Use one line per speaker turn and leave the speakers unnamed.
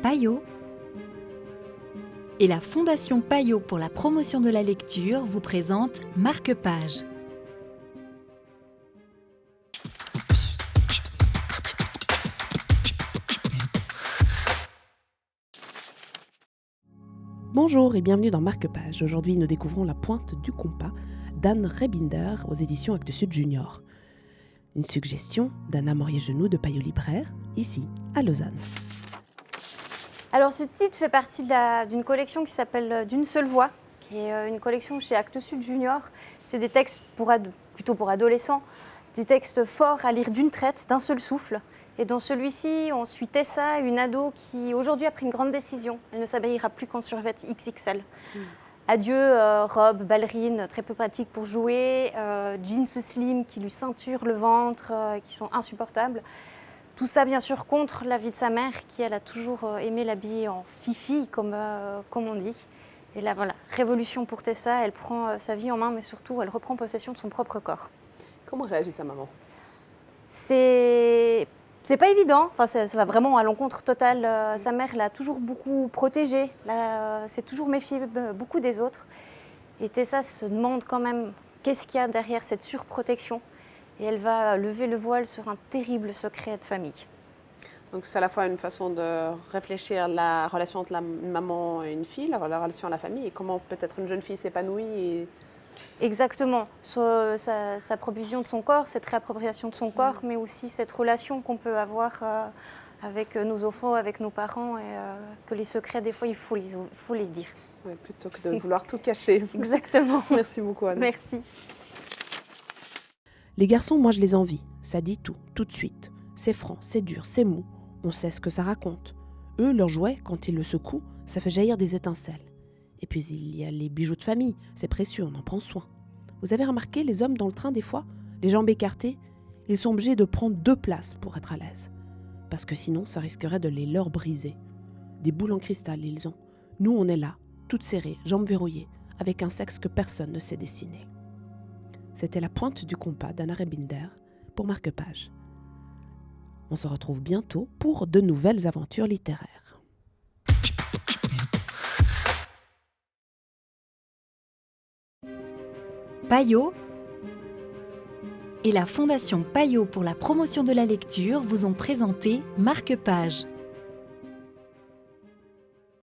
Payot et la Fondation Payot pour la promotion de la lecture vous présente Marque-Page.
Bonjour et bienvenue dans Marque-Page. Aujourd'hui, nous découvrons La Pointe du Compas d'Anne Rebinder aux éditions Actes Sud Junior. Une suggestion d'Anna Morier-Genoux de Payot Libraire, ici à Lausanne.
Alors ce titre fait partie d'une collection qui s'appelle D'une seule voix, qui est une collection chez Actes Sud Junior. C'est des textes plutôt pour adolescents, des textes forts à lire d'une traite, d'un seul souffle. Et dans celui-ci, on suit Tessa, une ado qui aujourd'hui a pris une grande décision. Elle ne s'habillera plus qu'en survêt XXL. Adieu robe, ballerine, très peu pratique pour jouer, jeans slim qui lui ceinturent le ventre, qui sont insupportables. Tout ça, bien sûr, contre l'avis de sa mère, qui, elle, a toujours aimé l'habiller en fifi, comme on dit. Et là, voilà, révolution pour Tessa, elle prend sa vie en main, mais surtout, elle reprend possession de son propre corps.
Comment réagit sa maman ?
C'est pas évident, enfin, ça va vraiment à l'encontre totale. Sa mère l'a toujours beaucoup protégée, s'est toujours méfiée beaucoup des autres. Et Tessa se demande quand même qu'est-ce qu'il y a derrière cette surprotection. Et elle va lever le voile sur un terrible secret de famille.
Donc c'est à la fois une façon de réfléchir à la relation entre une maman et une fille, la relation à la famille, et comment peut-être une jeune fille s'épanouit.
Exactement. Sa provision de son corps, cette réappropriation de son corps, mais aussi cette relation qu'on peut avoir avec nos enfants, avec nos parents, et que les secrets, des fois, il faut les dire.
Ouais, plutôt que de vouloir tout cacher.
Exactement.
Merci beaucoup, Anne.
Merci.
Les garçons, moi je les envie. Ça dit tout de suite. C'est franc, c'est dur, c'est mou. On sait ce que ça raconte. Eux, leurs jouets, quand ils le secouent, ça fait jaillir des étincelles. Et puis il y a les bijoux de famille, c'est précieux, on en prend soin. Vous avez remarqué, les hommes dans le train, des fois, les jambes écartées, ils sont obligés de prendre 2 places pour être à l'aise. Parce que sinon, ça risquerait de les leur briser. Des boules en cristal, ils ont. Nous, on est là, toutes serrées, jambes verrouillées, avec un sexe que personne ne sait dessiner. C'était La Pointe du Compas d'Anna Rebinder pour Marque-Page. On se retrouve bientôt pour de nouvelles aventures littéraires.
Payot et la Fondation Payot pour la promotion de la lecture vous ont présenté Marque-Page.